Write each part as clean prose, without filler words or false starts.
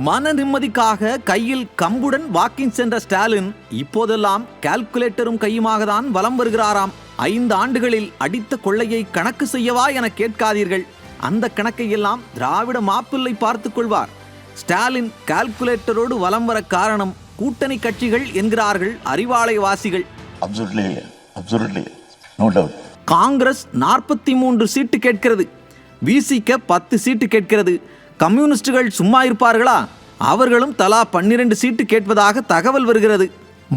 மன நிம்மதிக்காக கையில் கம்புடன் வாக்கிங் சென்ற ஸ்டாலின் இப்போதெல்லாம் கால்குலேட்டரும் கையுமாக தான் வலம் வருகிறாராம். 5 ஆண்டுகளில் அடித்த கொள்ளையை கணக்கு செய்யவா என கேட்காதீர்கள். அந்த கணக்கையெல்லாம் திராவிட மாப்பிள்ளை பார்த்துக் கொள்வார். ஸ்டாலின் கால்குலேட்டரோடு வலம் வர காரணம் கூட்டணி கட்சிகள் என்கிறார்கள் அறிவாலயவாசிகள். காங்கிரஸ் 43 சீட்டு கேட்கிறது, விசிக 10 சீட்டு கேட்கிறது. கம்யூனிஸ்டுகள் சும்மா இருப்பார்களா? அவர்களும் தலா 12 சீட்டு கேட்பதாக தகவல் வருகிறது.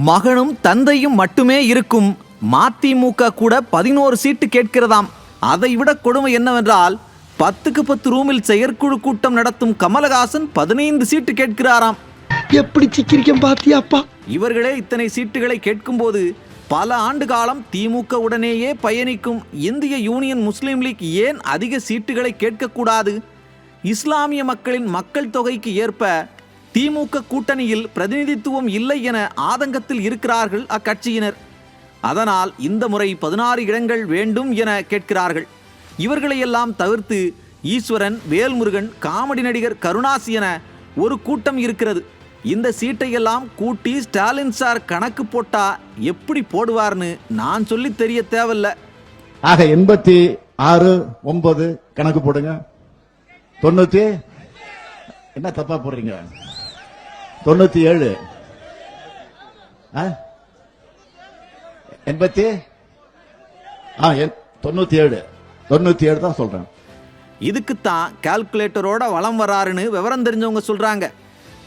மகனும் தந்தையும் மட்டுமே இருக்கும் மதிமுக கூட 11 சீட்டு கேட்கிறதாம். அதைவிட கொடுமை என்னவென்றால் 10க்கு 10 ரூமில் செயற்குழு கூட்டம் நடத்தும் கமலஹாசன் 15 சீட்டு கேட்கிறாராம். எப்படி சிக்கிரிக்கம் பாத்தியாப்பா? இவர்களே இத்தனை சீட்டுகளை கேட்கும்போது பல ஆண்டு காலம் திமுக உடனேயே பயணிக்கும் இந்திய யூனியன் முஸ்லீம் லீக் ஏன் அதிக சீட்டுகளை கேட்கக்கூடாது? இஸ்லாமிய மக்களின் மக்கள் தொகைக்கு ஏற்ப திமுக கூட்டணியில் பிரதிநிதித்துவம் இல்லை என ஆதங்கத்தில் இருக்கிறார்கள் அக்கட்சியினர். அதனால் இந்த முறை 16 இடங்கள் வேண்டும் என கேட்கிறார்கள். இவர்களையெல்லாம் தவிர்த்து ஈஸ்வரன், வேல்முருகன், காமெடி நடிகர் கருணாசி என ஒரு கூட்டம் இருக்கிறது. இந்த சீட்டையெல்லாம் கூட்டி ஸ்டாலின் சார் கணக்கு போட்டா எப்படி போடுவார்னு நான் சொல்லி தெரிய தேவையில்ல. ஆக 86, 9 கணக்கு போடுங்க. 90 என்ன தப்பா போடுறீங்க? 97 97 தான் சொல்றேன். இதுக்குத்தான் கால்குலேட்டரோட வலம் வராருன்னு விவரம் தெரிஞ்சவங்க சொல்றாங்க.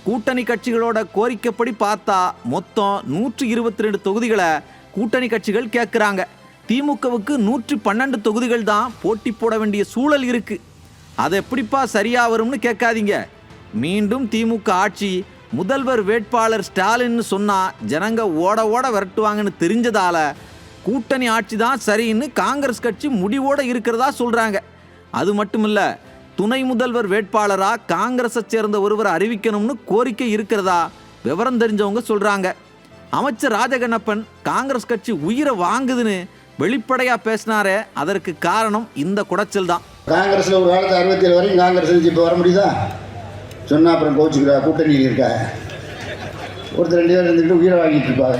கூட்டணி கட்சிகளோட கோரிக்கைப்படி பார்த்தா மொத்தம் 122 தொகுதிகளை கூட்டணி கட்சிகள் கேட்குறாங்க. திமுகவுக்கு 112 தொகுதிகள் தான் போட்டி போட வேண்டிய சூழல் இருக்கு. அது எப்படிப்பா சரியா வரும்னு கேட்காதீங்க. மீண்டும் திமுக ஆட்சி, முதல்வர் வேட்பாளர் ஸ்டாலின் சொன்னா ஜனங்க ஓட ஓட விரட்டுவாங்கன்னு தெரிஞ்சதால கூட்டணி ஆட்சி தான் சரின்னு காங்கிரஸ் கட்சி முடிவோட இருக்கிறதா சொல்றாங்க. அது மட்டுமில்ல, துணை முதல்வர் வேட்பாளரா காங்கிரஸை சேர்ந்த ஒருவர் அறிவிக்கணும்னு கோரிக்கை இருக்கிறதா விவரம் தெரிஞ்சவங்க சொல்றாங்க. அமைச்சர் ராஜகண்ணப்பன் காங்கிரஸ் கட்சி உயிரை வாங்குதுன்னு வெளிப்படையா பேசினாரே, அதற்கு காரணம் இந்த குடைச்சல் தான். காங்கிரஸ்ல ஒரு காலத்து 67 வரைக்கும் காங்கிரஸ் இப்போ வர முடியுதா? சொன்னா அப்புறம் கோச்சுக்கிறா, கூட்டணியில் இருக்கா, ஒருத்தர் 2 பேர் இருந்துட்டு உயிரை வாங்கிட்டு இருப்பாங்க.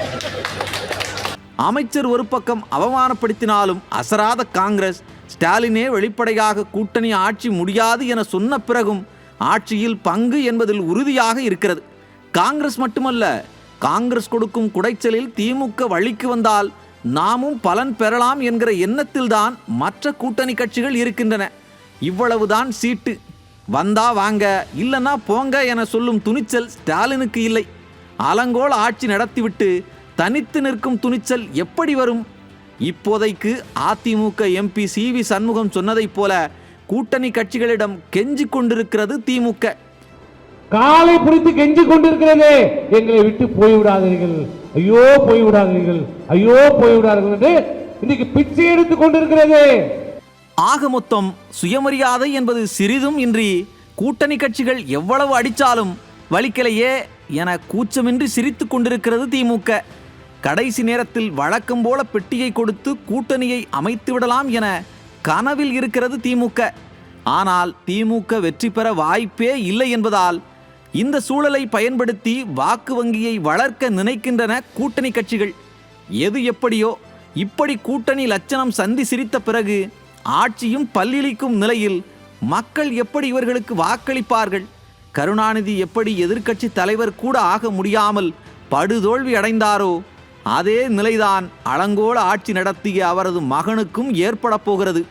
அமைச்சர் ஒரு பக்கம் அவமானப்படுத்தினாலும் அசராத காங்கிரஸ் ஸ்டாலினே வெளிப்படையாக கூட்டணி ஆட்சி முடியாது என சொன்ன பிறகும் ஆட்சியில் பங்கு என்பதில் உறுதியாக இருக்கிறது. காங்கிரஸ் மட்டுமல்ல, காங்கிரஸ் கொடுக்கும் குடைச்சலில் திமுக வழிக்கு வந்தால் நாமும் பலன் பெறலாம் என்கிற எண்ணத்தில்தான் மற்ற கூட்டணி கட்சிகள் இருக்கின்றன. இவ்வளவுதான் சீட்டு, வந்தா வாங்க இல்லைன்னா போங்க என சொல்லும் துணிச்சல் ஸ்டாலினுக்கு இல்லை. அலங்கோல ஆட்சி நடத்திவிட்டு தனித்து நிற்கும் துணிச்சல் எப்படி வரும்? இப்போதைக்கு அதிமுக எம்பி CV சண்முகம் சொன்னதைப் போல கூட்டணி கட்சிகளிடம் கெஞ்சி கொண்டிருக்கிறது திமுக. காலை பிடித்து கெஞ்சி கொண்டிருக்கிறது, எங்களை விட்டு போய்விடாதீர்கள், ஐயோ போய்விடாதீர்கள், ஐயோ போய்விடாதீர்கள் என்று இன்னைக்கு பிச்சை எடுத்துக் கொண்டிருக்கிறது. ஆக மொத்தம் சுயமரியாதை என்பது சிறிதும் இன்றி கூட்டணி கட்சிகள் எவ்வளவு அடித்தாலும் வலிக்கலையே என கூச்சமின்றி சிரித்து கொண்டிருக்கிறது திமுக. கடைசி நேரத்தில் வழக்கம் போல பெட்டியை கொடுத்து கூட்டணியை அமைத்து விடலாம் என கனவில் இருக்கிறது திமுக. ஆனால் திமுக வெற்றி பெற வாய்ப்பே இல்லை என்பதால் இந்த சூழலை பயன்படுத்தி வாக்கு வங்கியை வளர்க்க நினைக்கின்றன கூட்டணி கட்சிகள். எது எப்படியோ, இப்படி கூட்டணி லட்சணம் சந்தி சிரித்த பிறகு ஆட்சியும் பல்லிழிக்கும் நிலையில் மக்கள் எப்படி இவர்களுக்கு வாக்களிப்பார்கள்? கருணாநிதி எப்படி எதிர்க்கட்சி தலைவர் கூட ஆக முடியாமல் படுதோல்வி அடைந்தாரோ, அதே நிலைதான் அலங்கோல ஆட்சி நடத்திய அவரது மகனுக்கும் ஏற்பட போகிறது.